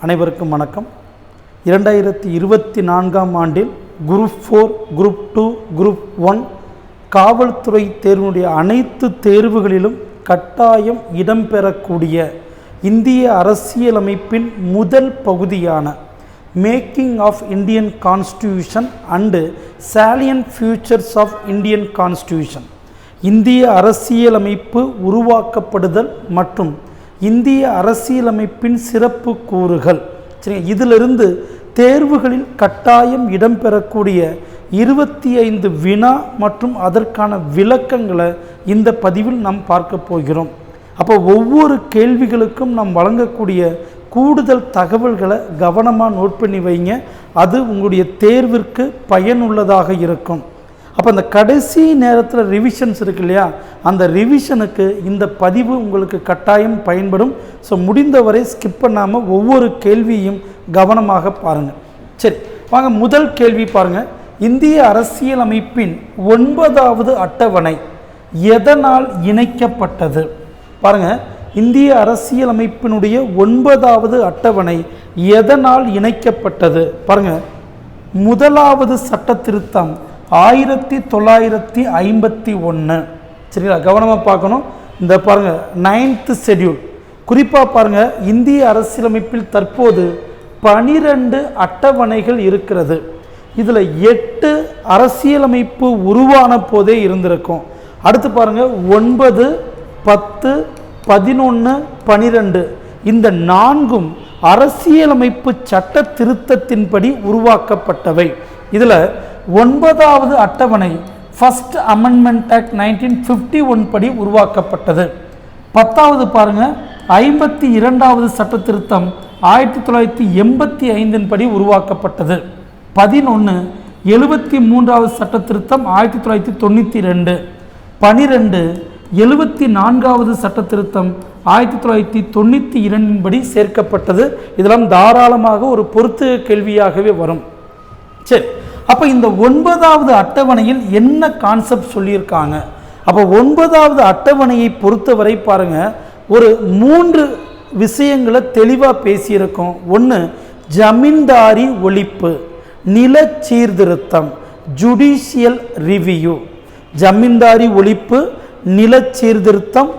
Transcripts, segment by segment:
அனைவருக்கும் வணக்கம். 2024ஆம் ஆண்டில் குரூப் 4, குரூப் 2, குரூப் 1 காவல்துறை தேர்வுடைய அனைத்து தேர்வுகளிலும் கட்டாயம் இடம்பெறக்கூடிய இந்திய அரசியலமைப்பின் முதல் பகுதியான making of Indian constitution and salient features of Indian constitution, இந்திய அரசியலமைப்பு உருவாக்கப்படுதல் மற்றும் இந்திய அரசியலமைப்பின் சிறப்பு கூறுகள், சரி, இதிலிருந்து தேர்வுகளில் கட்டாயம் இடம்பெறக்கூடிய 25 வினா மற்றும் அதற்கான விளக்கங்களை இந்த பதிவில் நாம் பார்க்க போகிறோம். அப்போ ஒவ்வொரு கேள்விகளுக்கும் நாம் வழங்கக்கூடிய கூடுதல் தகவல்களை கவனமாக நோட் பண்ணி வைங்க. அது உங்களுடைய தேர்விற்கு பயனுள்ளதாக இருக்கும். அப்போ அந்த கடைசி நேரத்தில் ரிவிஷன்ஸ் இருக்கு இல்லையா, அந்த ரிவிஷனுக்கு இந்த பதிவு உங்களுக்கு கட்டாயம் பயன்படும். ஸோ முடிந்தவரை ஸ்கிப் பண்ணாமல் ஒவ்வொரு கேள்வியும் கவனமாக பாருங்கள். சரி, வாங்க முதல் கேள்வி பாருங்கள். இந்திய அரசியலமைப்பின் 9வது அட்டவணை எதனால் இணைக்கப்பட்டது? பாருங்கள், இந்திய அரசியலமைப்பினுடைய 9வது அட்டவணை எதனால் இணைக்கப்பட்டது? பாருங்கள், முதலாவது சட்ட திருத்தம் 1951. சரிங்களா, கவனமாக பார்க்கணும். இந்த பாருங்கள் 9th ஷெட்யூல். குறிப்பாக பாருங்கள், இந்திய அரசியலமைப்பில் தற்போது 12 அட்டவணைகள் இருக்கிறது. இதில் 8 அரசியலமைப்பு உருவான போதே இருந்திருக்கும். அடுத்து பாருங்கள் 9, 10, 11, 12 இந்த 4ம் அரசியலமைப்பு சட்ட திருத்தத்தின்படி உருவாக்கப்பட்டவை. இதில் 9வது அட்டவணை ஃபர்ஸ்ட் அமெண்ட்மெண்ட் ஆக்ட் 1951 படி உருவாக்கப்பட்டது. 10வது பாருங்கள் 52வது சட்ட திருத்தம் 1985 படி உருவாக்கப்பட்டது. 11 73வது சட்ட திருத்தம் 1992. 12 74வது சட்ட திருத்தம் 1992 படி சேர்க்கப்பட்டது. இதெல்லாம் தாராளமாக ஒரு பொறுத்து கேள்வியாகவே வரும். சரி, அப்போ இந்த 9வது அட்டவணையில் என்ன கான்செப்ட் சொல்லியிருக்காங்க? அப்போ 9வது அட்டவணையை பொறுத்தவரை பாருங்கள், ஒரு 3 விஷயங்களை தெளிவாக பேசியிருக்கோம். ஒன்று, ஜமீன்தாரி ஒழிப்பு, நில சீர்திருத்தம், ஜுடிஷியல் ரிவ்யூ. ஜமீன்தாரி ஒழிப்பு, நில சீர்திருத்தம்,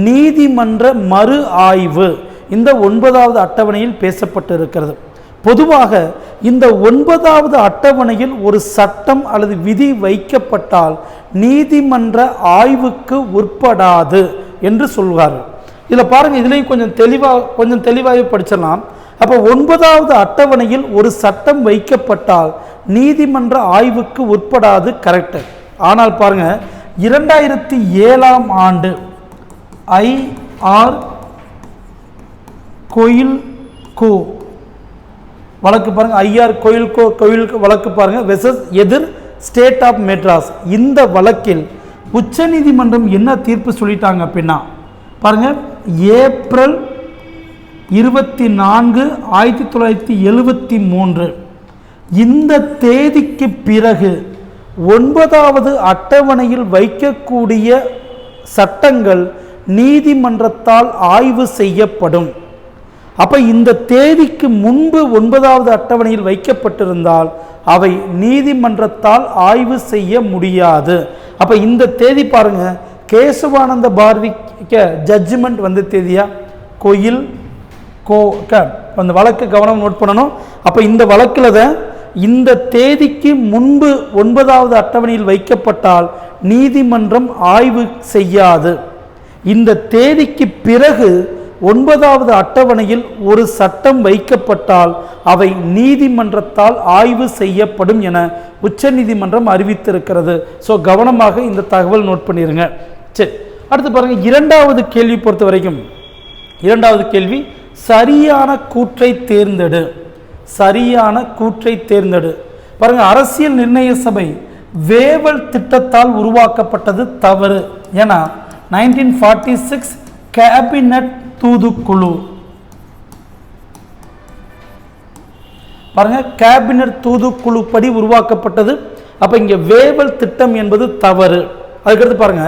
நீதிமன்ற மறு ஆய்வு இந்த 9வது அட்டவணையில் பேசப்பட்டிருக்கிறது. பொதுவாக இந்த 9வது அட்டவணையில் ஒரு சட்டம் அல்லது விதி வைக்கப்பட்டால் நீதிமன்ற ஆய்வுக்கு உட்படாது என்று சொல்வார்கள். இதில் பாருங்கள், இதுலேயும் கொஞ்சம் தெளிவாக படிச்சிடலாம். அப்போ 9வது அட்டவணையில் ஒரு சட்டம் வைக்கப்பட்டால் நீதிமன்ற ஆய்வுக்கு உட்படாது, கரெக்டு. ஆனால் பாருங்கள், 2007ஆம் ஆண்டு ஐஆர் கோயில்கோ வழக்கு பாருங்கள், ஐஆர் கோயில்கோ வழக்கு பாருங்கள் வெர்சஸ் எதிர் ஸ்டேட் ஆஃப் மெட்ராஸ். இந்த வழக்கில் உச்சநீதிமன்றம் என்ன தீர்ப்பு சொல்லிட்டாங்க அப்படின்னா பாருங்கள், ஏப்ரல் 24, 1973 இந்த தேதிக்கு பிறகு 9வது அட்டவணையில் வைக்கக்கூடிய சட்டங்கள் நீதிமன்றத்தால் ஆய்வு செய்யப்படும். அப்போ இந்த தேதிக்கு முன்பு 9வது அட்டவணையில் வைக்கப்பட்டிருந்தால் அவை நீதிமன்றத்தால் ஆய்வு செய்ய முடியாது. அப்போ இந்த தேதி பாருங்க, கேசவானந்த பார்விக்க ஜட்ஜ்மெண்ட் வந்த தேதியா, கோயில் அந்த வழக்கு கவனம் நோட் பண்ணணும். அப்போ இந்த வழக்கில் தான் இந்த தேதிக்கு முன்பு 9வது அட்டவணையில் வைக்கப்பட்டால் நீதிமன்றம் ஆய்வு செய்யாது. இந்த தேதிக்கு பிறகு 9வது அட்டவணையில் ஒரு சட்டம் வைக்கப்பட்டால் அவை நீதிமன்றத்தால் ஆய்வு செய்யப்படும் என உச்சநீதிமன்றம் அறிவித்திருக்கிறது. ஸோ கவனமாக இந்த தகவல் நோட் பண்ணிடுங்க. சரி, அடுத்து பாருங்கள், 2வது கேள்வி பொறுத்த வரைக்கும் 2வது கேள்வி, சரியான கூற்றை தேர்ந்தெடு. சரியான கூற்றை தேர்ந்தெடு. பாருங்கள், அரசியல் நிர்ணய சபை வேவல் திட்டத்தால் உருவாக்கப்பட்டது தவறு. ஏன்னா 1946 கேபினட் தூதுக்குழு பாருங்க, கேபினட் தூதுக்குழு படி உருவாக்கப்பட்டது. அப்ப இங்க வேவல் திட்டம் என்பது தவறு. அதுக்கடுத்து பாருங்க,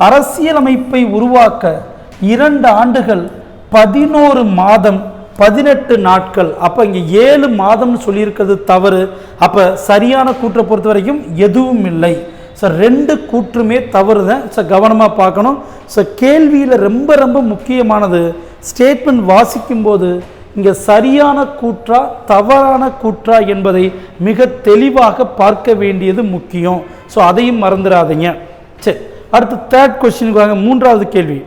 அரசியலமைப்பை உருவாக்க 2 ஆண்டுகள் 11 மாதம் 18 நாட்கள். அப்போ இங்கே 7 மாதம்னு சொல்லியிருக்கிறது தவறு. அப்போ சரியான கூற்றை பொறுத்த வரைக்கும் எதுவும் இல்லை. ஸோ 2 கூற்றுமே தவறு தான். ஸோ கவனமாக பார்க்கணும். ஸோ கேள்வியில் ரொம்ப ரொம்ப முக்கியமானது ஸ்டேட்மெண்ட் வாசிக்கும்போது இங்கே சரியான கூற்றா தவறான கூற்றா என்பதை மிக தெளிவாக பார்க்க வேண்டியது முக்கியம். ஸோ அதையும் மறந்துடாதீங்க. சரி, அடுத்து 3rd கொஸ்டினுக்கு வாங்க. 3வது கேள்வி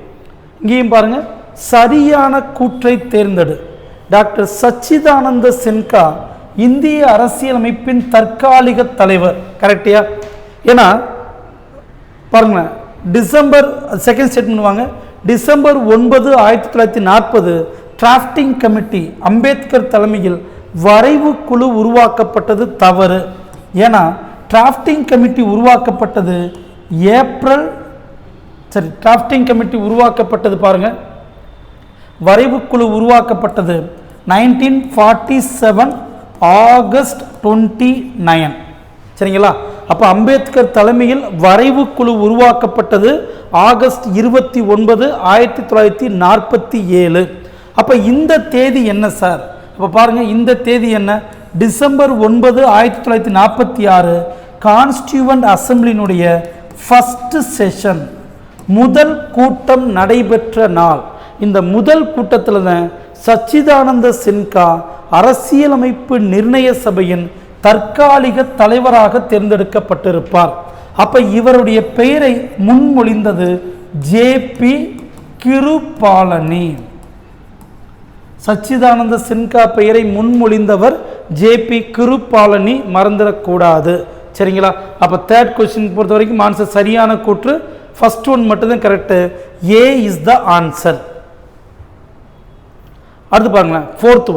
இங்கேயும் பாருங்கள். சரியான கூற்றை தேர்ந்தெடு. டாக்டர் சச்சிதானந்த சின்ஹா இந்திய அரசியலமைப்பின் தற்காலிக தலைவர். கரெக்டியா? ஏன்னா பாருங்க, டிசம்பர் 2nd ஸ்டேட்மெண்ட் வாங்க. டிசம்பர் 9, 1940 டிராஃப்டிங் கமிட்டி அம்பேத்கர் தலைமையில் வரைவு குழு உருவாக்கப்பட்டது தவறு. ஏன்னா டிராஃப்டிங் கமிட்டி உருவாக்கப்பட்டது டிராஃப்டிங் கமிட்டி உருவாக்கப்பட்டது பாருங்க, வரைவு குழு உருவாக்கப்பட்டது 1947 ஆகஸ்ட் 29. சரிங்களா? அப்போ அம்பேத்கர் தலைமையில் வரைவு குழு உருவாக்கப்பட்டது ஆகஸ்ட் 29, 1947. அப்போ இந்த தேதி என்ன சார்? அப்போ பாருங்க, இந்த தேதி என்ன? டிசம்பர் 9, 1946 கான்ஸ்டியூவன்ட் அசம்பிளினுடைய ஃபர்ஸ்ட் செஷன், முதல் கூட்டம் நடைபெற்ற நாள். இந்த முதல் கூட்டத்தில் தான் சச்சிதானந்த சின்ஹா அரசியலமைப்பு நிர்ணய சபையின் தற்காலிக தலைவராக தேர்ந்தெடுக்கப்பட்டிருப்பார். அப்ப இவருடைய பெயரை முன்மொழிந்தது ஜே.பி. கிருபாலனி. சச்சிதானந்த சின்ஹா பெயரை முன்மொழிந்தவர் ஜே.பி. கிருபாலனி, மறந்துடக்கூடாது. சரிங்களா? அப்போ 3rd கொஸ்டின் பொறுத்த வரைக்கும் ஆன்சர் சரியான கூற்று ஃபர்ஸ்ட் ஒன் மட்டும்தான் correct. A is the answer. அடுத்து பாருங்களேன், 4th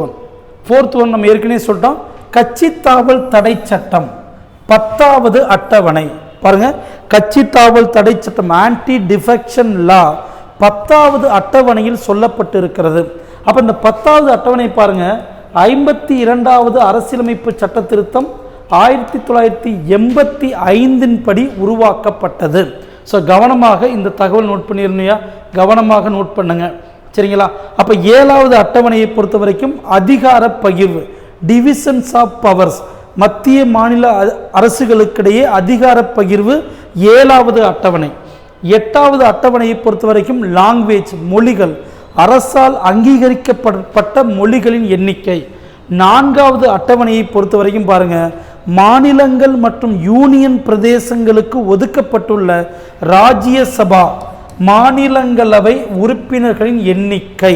ஒன் நம்ம ஏற்கனவே சொல்லிட்டோம். கட்சி தாவல் தடை சட்டம் 10வது அட்டவணை பாருங்க. கட்சி தாவல் தடை சட்டம் ஆன்டி டிஃபெக்ஷன் லா 10வது அட்டவணையில் சொல்லப்பட்டிருக்கிறது. அப்போ இந்த 10வது அட்டவணை பாருங்க, 52வது அரசியலமைப்பு சட்ட திருத்தம் 1985 படி உருவாக்கப்பட்டது. ஸோ கவனமாக இந்த தகவல் நோட் பண்ணிருந்தீங்க, கவனமாக நோட் பண்ணுங்க. சரிங்களா? அப்போ 7வது அட்டவணையை பொறுத்த வரைக்கும் அதிகார பகிர்வு, டிவிஷன்ஸ் ஆஃப் பவர்ஸ், மத்திய மாநில அரசுகளுக்கிடையே அதிகார பகிர்வு 7வது அட்டவணை. 8வது அட்டவணையை பொறுத்த வரைக்கும் லாங்குவேஜ், மொழிகள், அரசால் அங்கீகரிக்கப்பட்ட மொழிகளின் எண்ணிக்கை. 4வது அட்டவணையை பொறுத்த வரைக்கும் பாருங்க, மாநிலங்கள் மற்றும் யூனியன் பிரதேசங்களுக்கு ஒதுக்கப்பட்டுள்ள ராஜ்யசபா மாநிலங்களவை உறுப்பினர்களின் எண்ணிக்கை.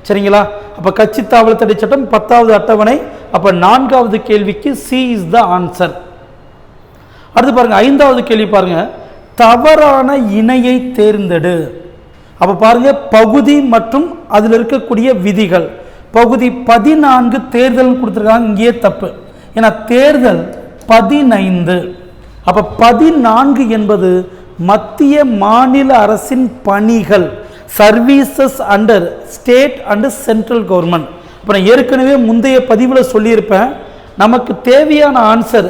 சரிங்களா? அப்ப கட்சி தாவல் தடை சட்டம் 10வது அட்டவணை. அப்ப 4வது கேள்விக்கு சி இஸ் த ஆன்சர். அடுத்து பாருங்க, 5வது கேள்வி பாருங்க, தவறான இணையை தேர்ந்தெடு. அப்ப பாருங்க, பகுதி மற்றும் அதில் இருக்கக்கூடிய விதிகள். பகுதி 14 தேர்தல் கொடுத்துருக்காங்க, இங்கேயே தப்பு. ஏன்னா தேர்தல் 15. அப்ப 14 என்பது மத்திய மாநில அரசின் பணிகள், services under state and central government. இப்போ நான் ஏற்கனவே முந்தைய பதிவில் சொல்லியிருப்பேன், நமக்கு தேவையான ஆன்சர்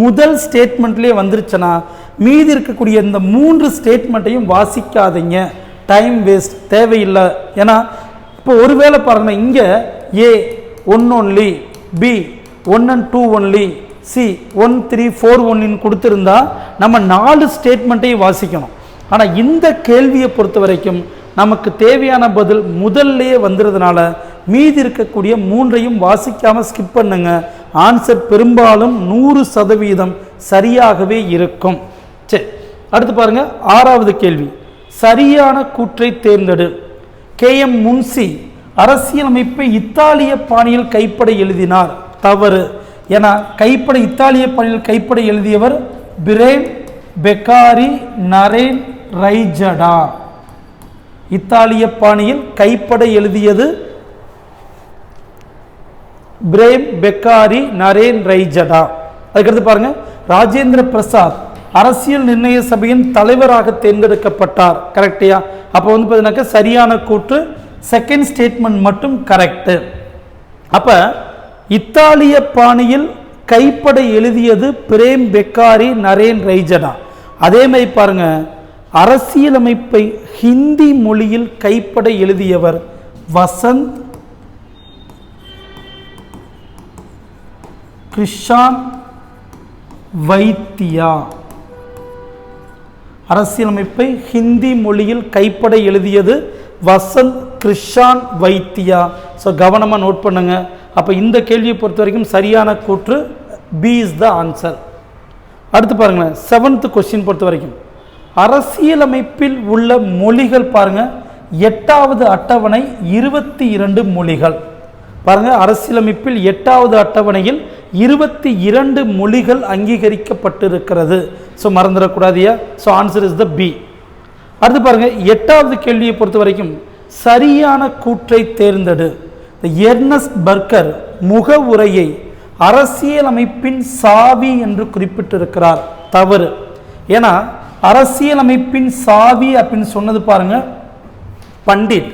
முதல் ஸ்டேட்மெண்ட்லேயே வந்துருச்சுன்னா மீதி இருக்கக்கூடிய இந்த 3 ஸ்டேட்மெண்ட்டையும் வாசிக்காதீங்க, டைம் வேஸ்ட், தேவையில்லை. ஏன்னா இப்போ ஒருவேளை பாருங்க, இங்கே A 1 only, B 1 and 2 only, C 1, 3, 4 ஒன்லின்னு கொடுத்துருந்தா நம்ம 4 ஸ்டேட்மெண்ட்டையும் வாசிக்கணும். ஆனால் இந்த கேள்வியை பொறுத்த வரைக்கும் நமக்கு தேவையான பதில் முதல்லையே வந்துடுறதுனால மீதி இருக்கக்கூடிய 3ஐயும் வாசிக்காமல் ஸ்கிப் பண்ணுங்க. ஆன்சர் பெரும்பாலும் 100% சரியாகவே இருக்கும். சரி, அடுத்து பாருங்க, 6வது கேள்வி, சரியான கூற்றை தேர்ந்தெடு. K.M. முன்சி அரசியலமைப்பை இத்தாலிய பாணியில் கைப்பட எழுதினார். தவறு. ஏன்னா கைப்பட இத்தாலிய பாணியில் கைப்பட எழுதியவர் பிரேம் பெக்காரி நரேன் ரைஜடா. இத்தாலிய பாணியில் கைப்பட எழுதியது பிரேம் பெக்காரி நரேன் ரைஜடா. அதுக்கடுத்து பாருங்க, ராஜேந்திர பிரசாத் அரசியல் நிர்ணய சபையின் தலைவராக தேர்ந்தெடுக்கப்பட்டார். கரெக்டியா? அப்போ வந்து பார்த்தீங்கன்னாக்க சரியான கூற்று செகண்ட் ஸ்டேட்மெண்ட் மட்டும் கரெக்டு. அப்போ இத்தாலிய பாணியில் கைப்பட எழுதியது பிரேம் பெக்காரி நரேன் ரைஜடா. அதே மாதிரி பாருங்க, அரசியலமைப்பை ஹிந்தி மொழியில் கைப்பட எழுதியவர் வசந்த் கிருஷான் வைத்தியா. அரசியலமைப்பை ஹிந்தி மொழியில் கைப்பட எழுதியது வசந்த் கிருஷான் வைத்தியா. ஸோ கவனமாக நோட் பண்ணுங்க. அப்போ இந்த கேள்வியை பொறுத்த வரைக்கும் சரியான கூற்று பி இஸ் த ஆன்சர். அடுத்து பாருங்களேன், 7th கொஸ்டின் பொறுத்த வரைக்கும் அரசியலமைப்பில் உள்ள மொழிகள் பாருங்க, 8வது அட்டவணை 22 மொழிகள். பாருங்க, அரசியலமைப்பில் 8வது அட்டவணையில் 22 மொழிகள் அங்கீகரிக்கப்பட்டிருக்கிறது. ஸோ மறந்துடக்கூடாதியா. So answer is the B. அடுத்து பாருங்க, 8வது கேள்வியை பொறுத்த வரைக்கும் சரியான கூற்றை தேர்ந்தெடு. எர்னஸ்ட் பர்கர் முக உரையை அரசியலமைப்பின் சாவி என்று குறிப்பிட்டிருக்கிறார். தவறு. ஏன்னா அரசியலமைப்பின் சாவி அப்படின்னு சொன்னது பாருங்க பண்டிட்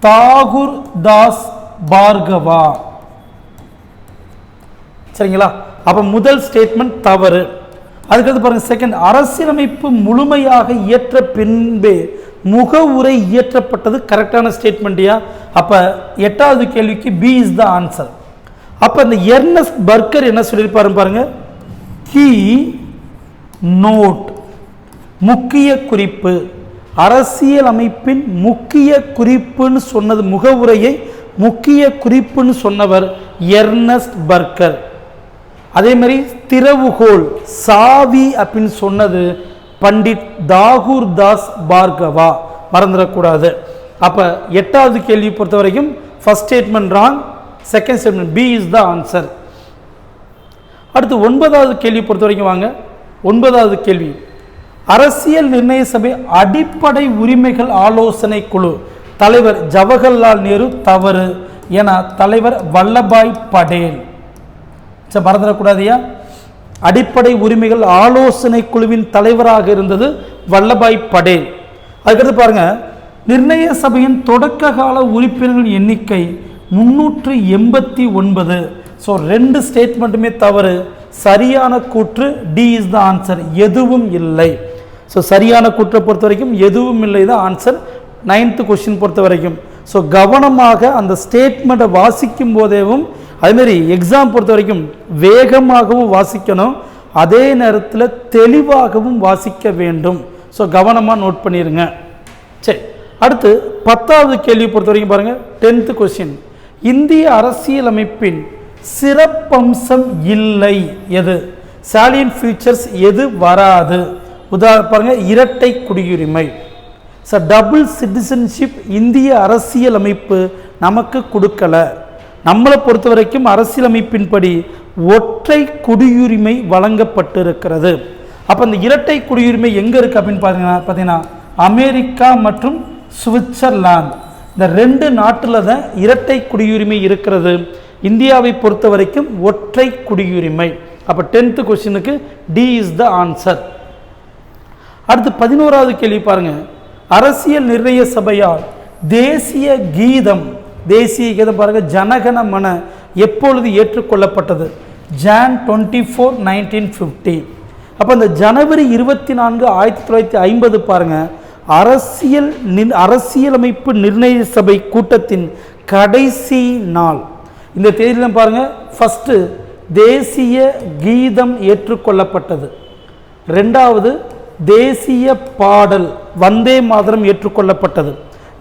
தாகூர் தாஸ் பார்கவா. சரிங்களா? அப்ப முதல் ஸ்டேட்மெண்ட் தவறு. அதுக்கடுத்து பாருங்க, செகண்ட், அரசியலமைப்பு முழுமையாக இயற்ற பின்பே முக உரை இயற்றப்பட்டது. கரெக்டான ஸ்டேட்மெண்ட்டியா? அப்ப 8வது கேள்விக்கு பி இஸ் த ஆன்சர். அப்ப இந்த எர்னஸ்ட் பர்கர் என்ன சொல்லியிருப்பாரு பாருங்க, கீ நோட், முக்கிய குறிப்பு. அரசியலமைப்பின் முக்கிய குறிப்புன்னு சொன்னது, முகவுரையை முக்கிய குறிப்புன்னு சொன்னவர் எர்னஸ்ட் பர்கர். அதே மாதிரி திறவுகோல் சாவி அப்படின்னு சொன்னது பண்டிட் தாகூர் தாஸ் பார்கவா. மறந்துடக்கூடாது. அப்ப 8வது கேள்வி பொறுத்த வரைக்கும் first statement wrong, second statement B is the answer. அடுத்து 9வது கேள்வி பொறுத்த வரைக்கும் வாங்க. 9வது கேள்வி, அரசியல் நிர்ணய சபை அடிப்படை உரிமைகள் ஆலோசனை குழு தலைவர் ஜவஹர்லால் நேரு. தவறு. ஏன்னா தலைவர் வல்லபாய் படேல். மறந்துடக்கூடாதியா. அடிப்படை உரிமைகள் ஆலோசனை குழுவின் தலைவராக இருந்தது வல்லபாய் படேல். அதுக்கடுத்து பாருங்க, நிர்ணய சபையின் தொடக்க கால உறுப்பினர்கள் எண்ணிக்கை 389. ஸோ 2 ஸ்டேட்மெண்ட்டுமே தவறு. சரியான கூற்று டி இஸ் த ஆன்சர், எதுவும் இல்லை. ஸோ சரியான கூற்றை பொறுத்த வரைக்கும் எதுவும் இல்லை தான் ஆன்சர் 9th கொஸ்டின் பொறுத்த வரைக்கும். ஸோ கவனமாக அந்த ஸ்டேட்மெண்ட்டை வாசிக்கும் போதேவும், அதுமாரி எக்ஸாம் பொறுத்த வரைக்கும் வேகமாகவும் வாசிக்கணும், அதே நேரத்தில் தெளிவாகவும் வாசிக்க வேண்டும். ஸோ கவனமாக நோட் பண்ணிடுங்க. சரி, அடுத்து 10வது கேள்வி பொறுத்த வரைக்கும் பாருங்கள், 10th கொஸ்டின், இந்திய அரசியலமைப்பின் சிறப்பம்சம் இல்லை எது? சாலியன்ட் ஃபீச்சர்ஸ் எது வராது? உதாரணம் பாருங்க, இரட்டை குடியுரிமை. டபுள் சிட்டிசன்ஷிப் இந்திய அரசியலமைப்பு நமக்கு கொடுக்கல. நம்மளை பொறுத்த வரைக்கும் அரசியலமைப்பின்படி ஒற்றை குடியுரிமை வழங்கப்பட்டிருக்கிறது. அப்போ இந்த இரட்டை குடியுரிமை எங்கே இருக்குது அப்படின்னு பார்த்தீங்கன்னா அமெரிக்கா மற்றும் சுவிட்சர்லாந்து, இந்த 2 நாட்டில் தான் இரட்டை குடியுரிமை இருக்கிறது. இந்தியாவை பொறுத்த வரைக்கும் ஒற்றை குடியுரிமை. அப்போ 10th கொஸ்டினுக்கு டி இஸ் த ஆன்சர். அடுத்து 11வது கேள்வி பாருங்க, அரசியல் நிர்ணய சபையால் தேசிய கீதம் பாருங்க ஜனகன மன எப்பொழுது ஏற்றுக்கொள்ளப்பட்டது? ஜான் 24, 1950. அப்போ இந்த ஜனவரி 24, 1950 பாருங்க அரசியலமைப்பு நிர்ணய சபை கூட்டத்தின் கடைசி நாள். இந்த தேதியிலும் பாருங்க ஃபர்ஸ்ட் தேசிய கீதம் ஏற்றுக்கொள்ளப்பட்டது. 2வது தேசிய பாடல் வந்தே மாதரம் ஏற்றுக்கொள்ளப்பட்டது.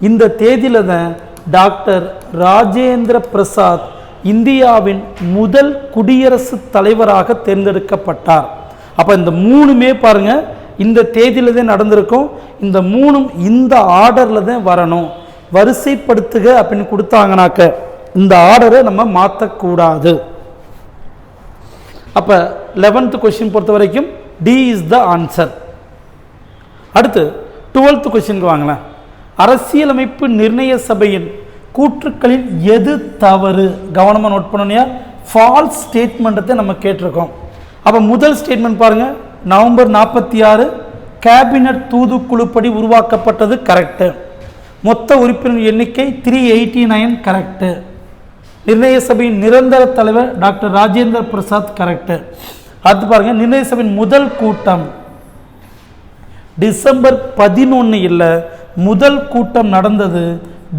இந்த தேதியில தான் டாக்டர் ராஜேந்திர பிரசாத் இந்தியாவின் முதல் குடியரசுத் தலைவராக தேர்ந்தெடுக்கப்பட்டார். அப்போ இந்த 3மே பாருங்க இந்த தேதியில தான் நடந்திருக்கும். இந்த 3ம் இந்த ஆர்டரில் தான் வரணும். வரிசைப்படுத்துக அப்படின்னு கொடுத்தாங்கனாக்க இந்த ஆர்டரை நம்ம மாற்றக்கூடாது. அப்போ 11th கொஸ்டின் பொறுத்த வரைக்கும் டி இஸ் த ஆன்சர். அடுத்து 12th கொஸ்டினுக்கு வாங்களேன். அரசியலமைப்பு நிர்ணய சபையின் கூற்றுக்களில் எது தவறு? கவனமாக நோட் பண்ணணும். ஃபால்ஸ் ஸ்டேட்மெண்ட்டை நம்ம கேட்டிருக்கோம். அப்போ முதல் ஸ்டேட்மெண்ட் பாருங்க, நவம்பர் 46 கேபினட் தூதுக்குழுப்படி உருவாக்கப்பட்டது. கரெக்டு. மொத்த உறுப்பினர் எண்ணிக்கை 389. கரெக்டு. நிர்ணய சபையின் நிரந்தர தலைவர் டாக்டர் ராஜேந்திர பிரசாத். கரெக்டு. அடுத்து பாருங்க, நிர்ணய சபையின் முதல் கூட்டம் டிசம்பர் 11 இல்லை, முதல் கூட்டம் நடந்தது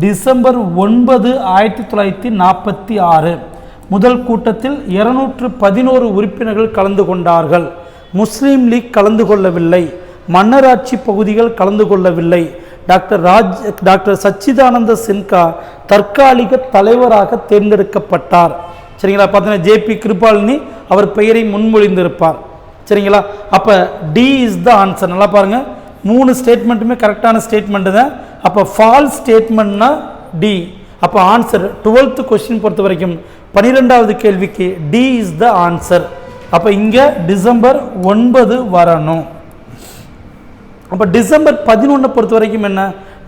டிசம்பர் 9, 1946. முதல் கூட்டத்தில் 211 உறுப்பினர்கள் கலந்து கொண்டார்கள். முஸ்லீம் லீக் கலந்து கொள்ளவில்லை. மன்னராட்சி பகுதிகள் கலந்து கொள்ளவில்லை. டாக்டர் சச்சிதானந்த சின்ஹா தற்காலிக தலைவராக தேர்ந்தெடுக்கப்பட்டார். சரிங்களா? பார்த்தீங்கன்னா ஜேபி கிருபாலினி அவர் பெயரை முன்மொழிந்திருப்பார். சரிங்களா? அப்போ டி இஸ் த ஆன்சர். நல்லா பாருங்க, 3 ஸ்டேட்மெண்ட்டுமே கரெக்டான ஸ்டேட்மெண்ட் தான். அப்போ ஃபால்ஸ் ஸ்டேட்மெண்ட்னா டி. அப்போ ஆன்சர் 12th கொஸ்டின் பொறுத்த வரைக்கும் 12வது கேள்விக்கு டி இஸ் த ஆன்சர். அப்போ இங்கே டிசம்பர் 9 வரணும். அப்போ டிசம்பர் 11 பொறுத்த வரைக்கும் என்ன?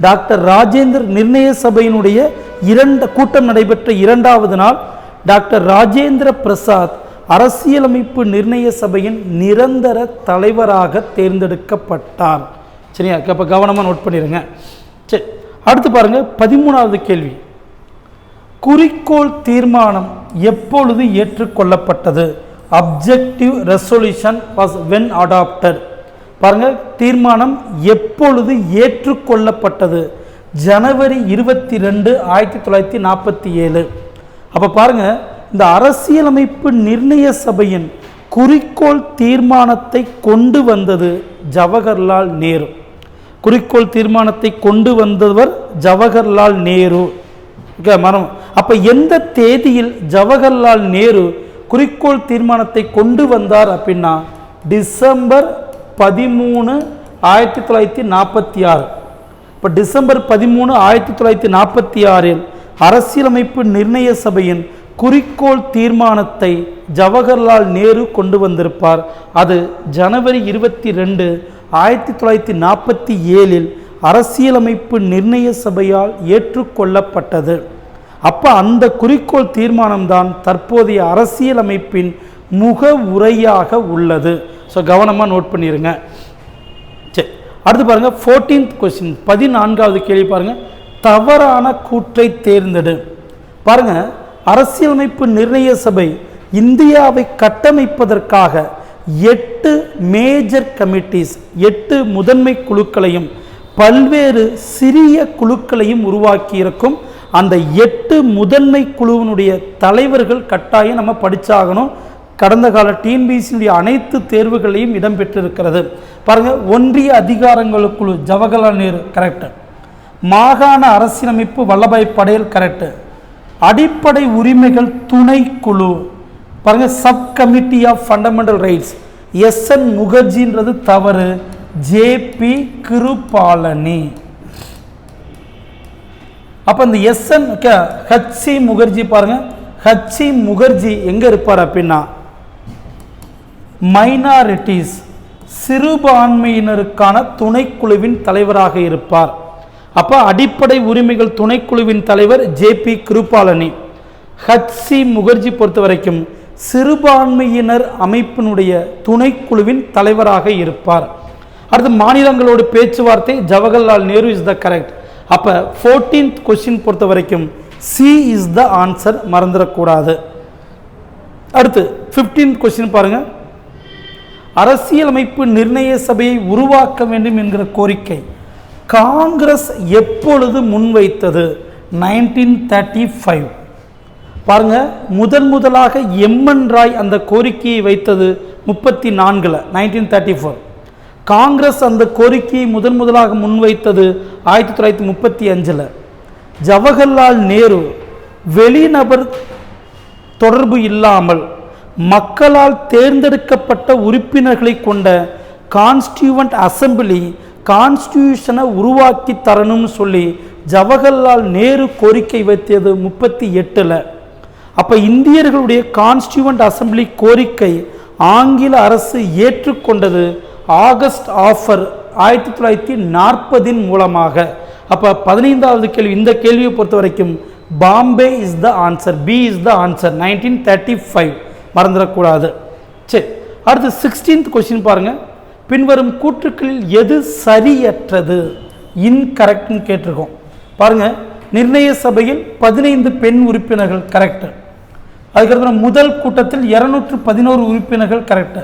டாக்டர் ராஜேந்திர நிர்ணய சபையினுடைய கூட்டம் நடைபெற்ற 2வது நாள் டாக்டர் ராஜேந்திர பிரசாத் அரசியலமைப்பு நிர்ணய சபையின் நிரந்தர தலைவராக தேர்ந்தெடுக்கப்பட்டார். சரியா? அப்போ கவனமாக நோட் பண்ணிடுங்க. சரி, அடுத்து பாருங்க 13வது கேள்வி. குறிக்கோள் தீர்மானம் எப்பொழுது ஏற்றுக்கொள்ளப்பட்டது? Objective resolution was when adopted. பாருங்க, தீர்மானம் எப்பொழுது ஏற்றுக்கொள்ளப்பட்டது? ஜனவரி 22, 1947. அப்போ பாருங்க, இந்த அரசியலமைப்பு நிர்ணய சபையின் குறிக்கோள் தீர்மானத்தை கொண்டு வந்தது ஜவஹர்லால் நேரு. குறிக்கோள் தீர்மானத்தை கொண்டு வந்தவர் ஜவஹர்லால் நேரு. அப்ப எந்த தேதியில் ஜவஹர்லால் நேரு குறிக்கோள் தீர்மானத்தை கொண்டு வந்தார் அப்படின்னா டிசம்பர் 13, 1946. இப்போ டிசம்பர் 13, 1946 அரசியலமைப்பு நிர்ணய சபையின் குறிக்கோள் தீர்மானத்தை ஜவஹர்லால் நேரு கொண்டு வந்திருப்பார். அது ஜனவரி 22, 1947 அரசியலமைப்பு நிர்ணய சபையால் ஏற்றுக்கொள்ளப்பட்டது. அப்போ அந்த குறிக்கோள் தீர்மானம்தான் தற்போதைய அரசியலமைப்பின் முக உரையாக உள்ளது. ஸோ கவனமாக நோட் பண்ணிடுங்க. சரி, அடுத்து பாருங்க 14th கொஸ்டின், 14வது கேள்வி பாருங்க. தவறான கூற்றை தேர்ந்தெடு. பாருங்க, அரசியலமைப்பு நிர்ணய சபை இந்தியாவை கட்டமைப்பதற்காக 8 மேஜர் கமிட்டிஸ், 8 முதன்மை குழுக்களையும் பல்வேறு சிறிய குழுக்களையும் உருவாக்கியிருக்கும். அந்த 8 முதன்மை குழுவினுடைய தலைவர்கள் கட்டாயம் நம்ம படிச்சாகணும். கடந்த கால டிஎன்பிஎஸ்சியுடைய அனைத்து தேர்வுகளையும் இடம்பெற்றிருக்கிறது. பாருங்க, ஒன்றிய அதிகாரங்களுக்குழு ஜவஹர்லால் நேரு கரெக்ட். மாகாண அரசியலமைப்பு வல்லபாய் படேல் கரெக்ட். அடிப்படை உரிமைகள் துணை குழு பாருங்க, sub committee of fundamental rights SN முகர்ஜின்றது தவறு. JP கிருபாலனி. அப்ப இந்த SN HC முகர்ஜி பாருங்க, HC முகர்ஜி எங்க இருப்பார் அப்படின்னா மைனாரிட்டிஸ் சிறுபான்மையினருக்கான துணைக்குழுவின் தலைவராக இருப்பார். அப்ப அடிப்படை உரிமைகள் துணைக்குழுவின் தலைவர் JP கிருபாலனி. HC முகர்ஜி பொறுத்த வரைக்கும் சிறுபான்மையினர் அமைப்பினுடைய துணைக்குழுவின் தலைவராக இருப்பார். அடுத்து மாநிலங்களோட பேச்சுவார்த்தை Jawaharlal Nehru is the correct. அப்ப 14th கொஸ்டின் பொறுத்த வரைக்கும் C இஸ் த ஆன்சர், மறந்துடக்கூடாது. அடுத்து 15th கொஸ்டின் பாருங்க. அரசியலமைப்பு நிர்ணய சபையை உருவாக்க வேண்டும் என்கிற கோரிக்கை காங்கிரஸ் எப்பொழுது முன்வைத்தது? 1935. பாருங்க, முதலாக MN ராய் அந்த கோரிக்கையை வைத்தது 34 1934. காங்கிரஸ் அந்த கோரிக்கையை முதலாக முன்வைத்தது 1935. ஜவஹர்லால் நேரு வெளிநபர் தொடர்பு இல்லாமல் மக்களால் தேர்ந்தெடுக்கப்பட்ட உறுப்பினர்களை கொண்ட கான்ஸ்டியூவன்ட் அசம்பிளி கான்ஸ்டியூஷனை உருவாக்கி தரணும்னு சொல்லி ஜவஹர்லால் நேரு கோரிக்கை வைத்தது 38. அப்போ இந்தியர்களுடைய கான்ஸ்டியூவன்ட் அசம்பிளி கோரிக்கை ஆங்கில அரசு ஏற்றுக்கொண்டது ஆகஸ்ட் ஆஃபர் 1940 மூலமாக. அப்போ 15வது கேள்வி, இந்த கேள்வியை பொறுத்த வரைக்கும் Bombay is the answer, B is the answer, 1935, மறந்துடக்கூடாது. சரி, அடுத்து 16th கொஸ்டின் பாருங்க. பின்வரும் கூற்றுக்களில் எது சரியற்றது? இன்கரெக்ட்னு கேட்டிருக்கோம். பாருங்க, நிர்ணய சபையில் 15 பெண் உறுப்பினர்கள் கரெக்ட். அதுக்கப்புறம் முதல் கூட்டத்தில் 211 உறுப்பினர்கள் கரெக்ட்.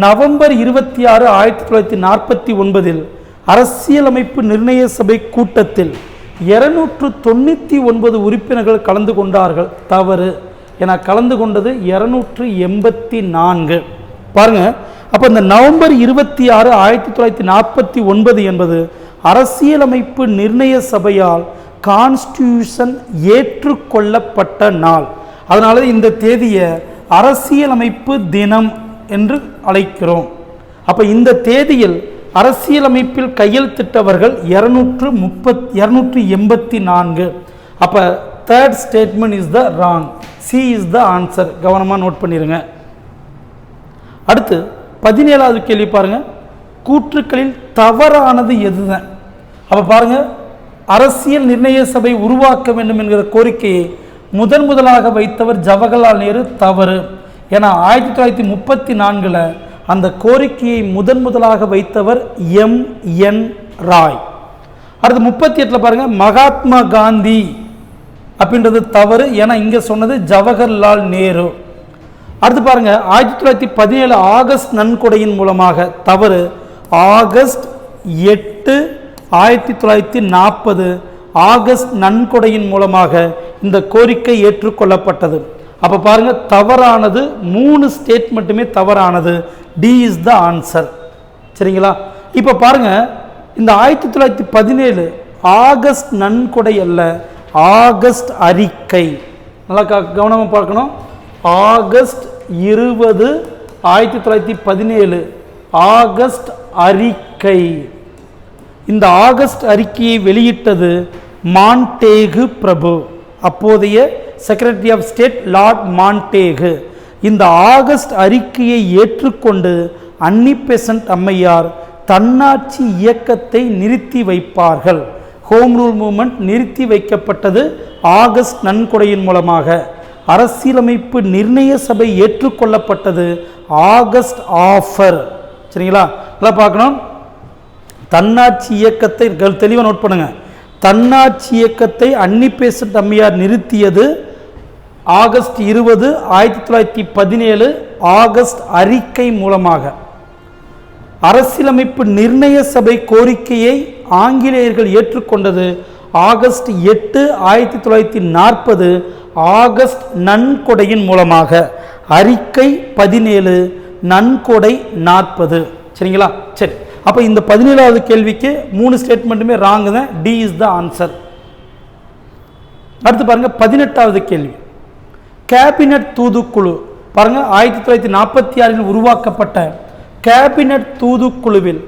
நவம்பர் 26, 1949 அரசியலமைப்பு நிர்ணய சபை கூட்டத்தில் 299 உறுப்பினர்கள் கலந்து கொண்டார்கள், தவறு. ஏன்னா கலந்து கொண்டது 284. பாருங்க, அப்போ இந்த நவம்பர் 26, 1949 என்பது அரசியலமைப்பு நிர்ணய சபையால் கான்ஸ்டியூஷன் ஏற்றுக்கொள்ளப்பட்ட நாள். அதனால இந்த தேதியை அரசியலமைப்பு தினம் என்று அழைக்கிறோம். அப்போ இந்த தேதியில் அரசியலமைப்பில் கையெழுத்திட்டவர்கள் 284. அப்போ third statement is the wrong, C is the answer. கவனமாக நோட் பண்ணிடுங்க. அடுத்து 17வது கேள்வி பாருங்க, கூற்றுக்களில் தவறானது எதுதான்? அப்போ பாருங்க, அரசியல் நிர்ணய சபை உருவாக்க வேண்டும் என்கிற கோரிக்கையை முதலாக வைத்தவர் ஜவஹர்லால் நேரு. தவறு. ஏன்னா 1934 அந்த கோரிக்கையை முதலாக வைத்தவர் எம்.என். ராய். அடுத்து 38 பாருங்க, மகாத்மா காந்தி அப்படின்றது தவறு. ஏன்னா இங்க சொன்னது ஜவஹர்லால் நேரு. அடுத்து பாருங்க, 1917 ஆகஸ்ட் நன்கொடையின் மூலமாக. தவறு. ஆகஸ்ட் 8, 1940 ஆகஸ்ட் நன்கொடையின் மூலமாக இந்த கோரிக்கை ஏற்றுக்கொள்ளப்பட்டது. அப்போ பாருங்க, தவறானது 3 ஸ்டேட்மெண்ட்டுமே தவறானது. D is the answer. சரிங்களா? இப்போ பாருங்க, இந்த 1917 ஆகஸ்ட் நன்கொடை அல்ல, ஆகஸ்ட் அறிக்கை. நல்லா கவனமாக பார்க்கணும். ஆகஸ்ட் 20, 1917 ஆகஸ்ட் அறிக்கை. இந்த ஆகஸ்ட் அறிக்கையை வெளியிட்டது மான்டேகு பிரபு, அப்போதைய secretary of state lord Montagu. இந்த ஆகஸ்ட் அறிக்கையை ஏற்றுக்கொண்டு அன்னி பெசன்ட் அம்மையார் தன்னாட்சி இயக்கத்தை நிறுத்தி வைப்பார்கள். ஹோம் ரூல் மூவ்மெண்ட் நிறுத்தி வைக்கப்பட்டது ஆகஸ்ட் நன்கொடையின் மூலமாக. அரசியலமைப்பு நிர்ணய சபை ஏற்றுக்கொள்ளப்பட்டது ஆகஸ்ட் ஆஃபர். சரிங்களா? நல்லா பார்க்கணும். தன்னாட்சி இயக்கத்தை தெளிவாக நோட் பண்ணுங்க. தன்னாட்சி இயக்கத்தை அன்னி பெசன்ட் அம்மையார் நிறுத்தியது ஆகஸ்ட் 20, 1917 ஆகஸ்ட் அறிக்கை மூலமாக. அரசியலமைப்பு நிர்ணய சபை கோரிக்கையை ஆங்கிலேயர்கள் ஏற்றுக்கொண்டது ஆகஸ்ட் 8, 1940 ஆகஸ்ட் நன்கொடையின் மூலமாக. அறிக்கை 17, நன்கொடை 40. சரிங்களா? சரி, அப்போ இந்த 17வது கேள்விக்கு 3 ஸ்டேட்மெண்ட்டுமே ராங் தான். D is the answer. அடுத்து பாருங்க, 18வது கேள்வி, கேபினட் தூதுக்குழு. பாருங்க, 1946 உருவாக்கப்பட்ட கேபினட் தூதுக்குழுவில்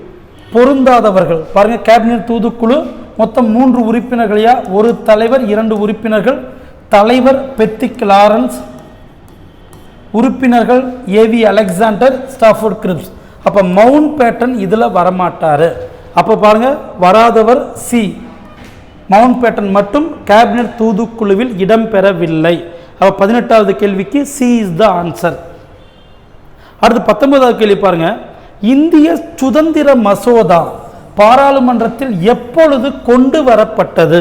பொருந்தாதவர்கள். பாருங்க, கேபினட் தூதுக்குழு மொத்தம் 3 உறுப்பினர்களையா, ஒரு தலைவர், 2 உறுப்பினர்கள். தலைவர் பெத்திக் லாரன்ஸ், உறுப்பினர்கள் ஏவி அலெக்சாண்டர், ஸ்டாஃபோர்ட் கிரிப்ஸ். அப்போ மவுண்ட் பேட்டன் இதில் வரமாட்டார். அப்போ பாருங்க, வராதவர் சி, மவுண்ட் பேட்டன் மட்டும் கேபினட் தூதுக்குழுவில் இடம்பெறவில்லை. அப்போ 18வது கேள்விக்கு சி இஸ் த ஆன்சர். அடுத்து 19வது கேள்வி பாருங்க, இந்திய சுதந்திர மசோதா பாராளுமன்றத்தில் எப்பொழுது கொண்டு வரப்பட்டது?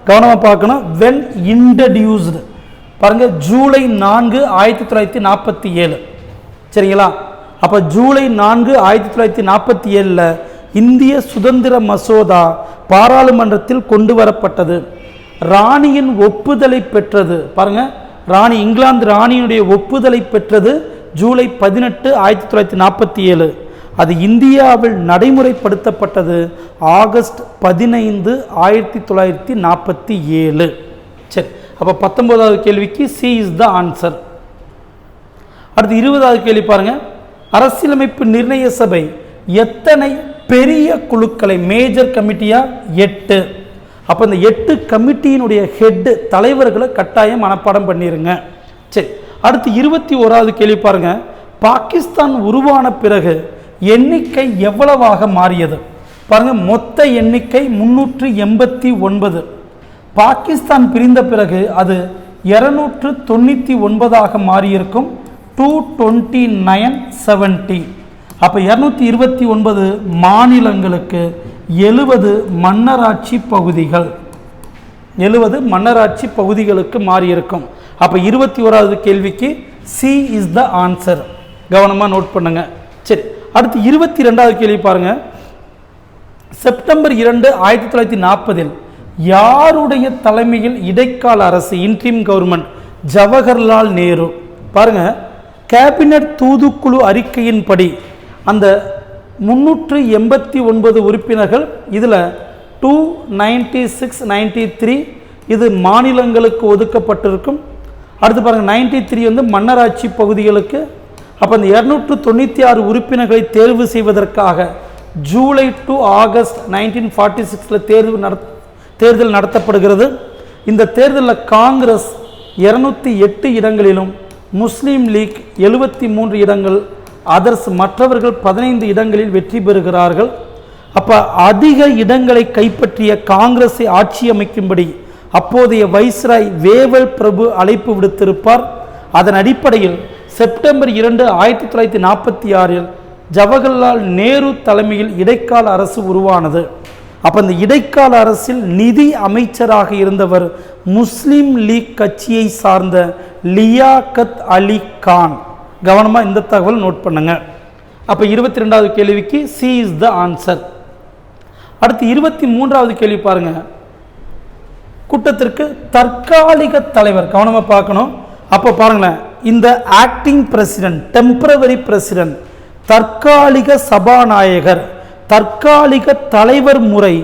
கவனமாக பார்க்கணும். When introduced. பாருங்க, ஜூலை 4, 1947. சரிங்களா? அப்போ ஜூலை 4, 1947 இந்திய சுதந்திர மசோதா பாராளுமன்றத்தில் கொண்டு வரப்பட்டது. ராணியின் ஒப்புதலை பெற்றது. பாருங்க, ராணி, இங்கிலாந்து ராணியினுடைய ஒப்புதலை பெற்றது ஜூலை 18, 1947. அது இந்தியாவில் நடைமுறைப்படுத்தப்பட்டது ஆகஸ்ட் 15, 1947. சரி, அப்போ 19வது கேள்விக்கு சி இஸ் த ஆன்சர். அடுத்து 20வது கேள்வி பாருங்க, அரசியலமைப்பு நிர்ணய சபை எத்தனை பெரிய குழுக்களை, மேஜர் கமிட்டியா? 8. அப்போ இந்த 8 கமிட்டியினுடைய ஹெட் தலைவர்களை கட்டாயம் மனப்பாடம் பண்ணிருங்க. சரி, அடுத்து 21வது கேள்வி பாருங்க, பாகிஸ்தான் உருவான பிறகு எண்ணிக்கை எவ்வளவாக மாறியது? பாருங்க, மொத்த எண்ணிக்கை 389. பாகிஸ்தான் பிரிந்த பிறகு அது 299 மாறியிருக்கும். 22970. அப்போ 229 மாநிலங்களுக்கு 70 மன்னராட்சி பகுதிகள், 70 மன்னராட்சி பகுதிகளுக்கு மாறியிருக்கும். அப்போ 21வது கேள்விக்கு சி இஸ் த ஆன்சர். கவனமாக நோட் பண்ணுங்க. சரி, அடுத்து 22வது கேள்வி பாருங்க, செப்டம்பர் 2, 1940 யாருடைய தலைமையில் இடைக்கால அரசு, இன்ட்ரீம் கவர்மெண்ட் ஜவஹர்லால் நேரு. பாருங்க, கேபினட் தூதுக்குழு அறிக்கையின்படி அந்த 389 உறுப்பினர்கள், இதில் 296, 93 இது மாநிலங்களுக்கு ஒதுக்கப்பட்டிருக்கும். அடுத்து பாருங்கள் 93 வந்து மன்னராட்சி பகுதிகளுக்கு. அப்போ இந்த 296 உறுப்பினர்களை தேர்வு செய்வதற்காக ஜூலை டு ஆகஸ்ட் 1946 தேர்தல் நடத்தப்படுகிறது. இந்த தேர்தலில் காங்கிரஸ் 208 இடங்களிலும், முஸ்லீம் லீக் 73 இடங்கள், அதர்ஸ் மற்றவர்கள் 15 இடங்களில் வெற்றி பெறுகிறார்கள். அப்போ அதிக இடங்களை கைப்பற்றிய காங்கிரஸை ஆட்சி அமைக்கும்படி அப்போதைய வைஸ்ராய் வேவல் பிரபு அழைப்பு விடுத்திருப்பார். அதன் அடிப்படையில் செப்டம்பர் 2, 1946 ஜவஹர்லால் நேரு தலைமையில் இடைக்கால அரசு உருவானது. அப்போ இந்த இடைக்கால அரசில் நிதி அமைச்சராக இருந்தவர் முஸ்லீம் லீக் கட்சியை சார்ந்த லியாகத் அலி கான். கவனமாக இந்த தகவல் நோட் பண்ணுங்க. அப்போ 22வது கேள்விக்கு சி இஸ் த ஆன்சர். அடுத்து 23வது கேள்வி பாருங்க. கூட்டத்திற்கு தற்காலிக தலைவர், கவனமாக பார்க்கணும். அப்போ பாருங்களேன், இந்த ஆக்டிங் பிரசிடென்ட், டெம்பரவரி பிரசிடென்ட், தற்காலிக சபாநாயகர், தற்காலிக தலைவர் முறை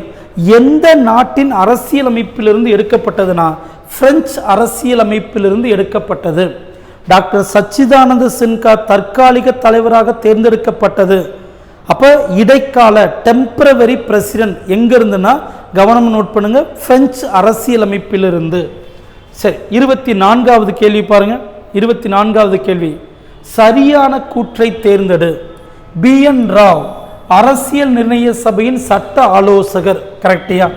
எந்த நாட்டின் அரசியலமைப்பிலிருந்து எடுக்கப்பட்டதுன்னா பிரெஞ்சு அரசியலமைப்பிலிருந்து எடுக்கப்பட்டது. டாக்டர் சச்சிதானந்த சின்ஹா தற்காலிக தலைவராக தேர்ந்தெடுக்கப்பட்டது. அப்போ இடைக்கால டெம்பரவரி பிரசிடென்ட் எங்க இருந்துன்னா, கவனம் நோட் பண்ணுங்க, பிரெஞ்சு அரசியலமைப்பிலிருந்து. சரி, 24வது கேள்வி பாருங்க. 24வது கேள்வி, சரியான கூற்றை தேர்ந்தெடு. BN ராவ் அரசியல் நிர்ணய சபையின் சட்ட ஆலோசகர், கரெக்டியா?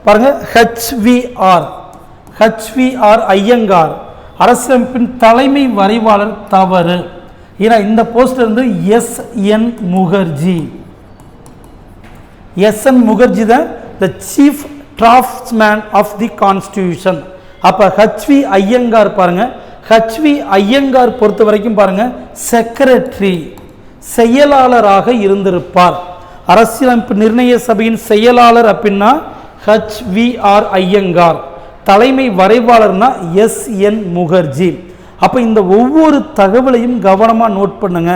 பாருங்க, HVR ஐயங்கார் அரசியலமைப்பின் தலைமை வரைவாளர், தவறு. ஏன்னா இந்த போஸ்ட்ல இருந்து SN முகர்ஜி, SN முகர்ஜி தான் the chief draftsman of the constitution. அப்போ HV ஐயங்கார் பாருங்க, HV ஐயங்கார் பொறுத்த வரைக்கும் பாருங்க செக்ரட்டரி, செயலாளராக இருந்திருப்பார். அரசியலமைப்பு நிர்ணய சபையின் செயலாளர் அப்படின்னா HVR ஐயங்கார், தலைமை வரைவாளர்னா SN முகர்ஜி. அப்போ இந்த ஒவ்வொரு தகவலையும் கவனமாக நோட் பண்ணுங்க.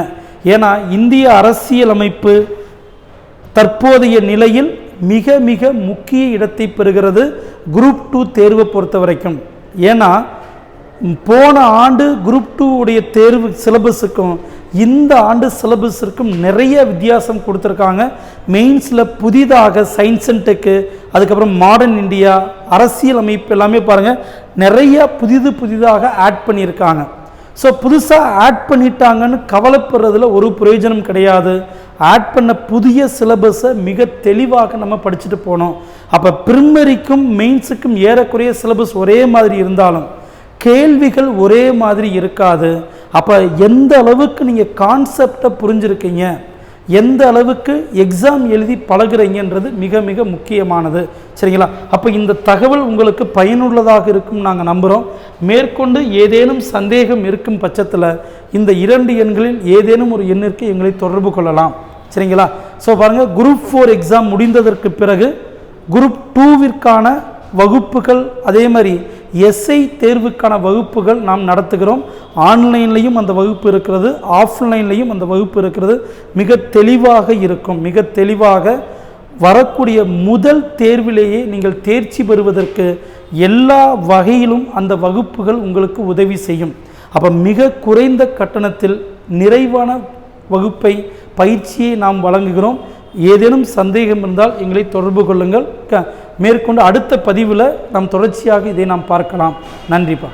ஏன்னா இந்திய அரசியலமைப்பு தற்போதைய நிலையில் மிக மிக முக்கிய இடத்தை பெறுகிறது குரூப் 2 தேர்வை பொறுத்த வரைக்கும். ஏன்னா போன ஆண்டு குரூப் 2 உடைய தேர்வு சிலபஸுக்கும் இந்த ஆண்டு சிலபஸிற்கும் நிறைய வித்தியாசம் கொடுத்துருக்காங்க. மெயின்ஸில் புதிதாக சயின்ஸ் அண்ட் டெக்கு, அதுக்கப்புறம் மாடர்ன் இந்தியா, அரசியல் அமைப்பு எல்லாமே பாருங்கள் நிறைய புதிதாக ஆட் பண்ணியிருக்காங்க. ஸோ புதுசாக ஆட் பண்ணிட்டாங்கன்னு கவலைப்படுறதுல ஒரு பிரயோஜனம் கிடையாது. ஆட் பண்ண புதிய சிலபஸை மிக தெளிவாக நம்ம படிச்சுட்டு போனோம். அப்போ பிரிமரிக்கும் மெயின்ஸுக்கும் ஏறக்குறைய சிலபஸ் ஒரே மாதிரி இருந்தாலும் கேள்விகள் ஒரே மாதிரி இருக்காது. அப்போ எந்த அளவுக்கு நீங்கள் கான்செப்டை புரிஞ்சிருக்கீங்க, எந்த அளவுக்கு எக்ஸாம் எழுதி பழகுறீங்கன்றது மிக மிக முக்கியமானது. சரிங்களா? அப்போ இந்த தகவல் உங்களுக்கு பயனுள்ளதாக இருக்கும் நாங்கள் நம்புகிறோம். மேற்கொண்டு ஏதேனும் சந்தேகம் இருக்கும் பட்சத்தில் இந்த 2 எண்களில் ஏதேனும் ஒரு எண்ணிற்கு எங்களை தொடர்பு கொள்ளலாம். சரிங்களா? ஸோ பாருங்கள், குரூப் 4 எக்ஸாம் முடிந்ததற்கு பிறகு குரூப் 2விற்கான வகுப்புகள், அதே மாதிரி எஸ்ஐ தேர்வுக்கான வகுப்புகள் நாம் நடத்துகிறோம். ஆன்லைன்லையும் அந்த வகுப்பு இருக்கிறது, ஆஃப்லைன்லையும் அந்த வகுப்பு இருக்கிறது. மிக தெளிவாக இருக்கும். மிக தெளிவாக வரக்கூடிய முதல் தேர்விலேயே நீங்கள் தேர்ச்சி பெறுவதற்கு எல்லா வகையிலும் அந்த வகுப்புகள் உங்களுக்கு உதவி செய்யும். அப்போ மிக குறைந்த கட்டணத்தில் நிறைவான வகுப்பை, பயிற்சியை நாம் வழங்குகிறோம். ஏதேனும் சந்தேகம் இருந்தால் எங்களை தொடர்பு கொள்ளுங்கள். மேற்கொண்டு அடுத்த பதிவில் நாம் தொடர்ச்சியாக இதை நாம் பார்க்கலாம். நன்றிப்பா.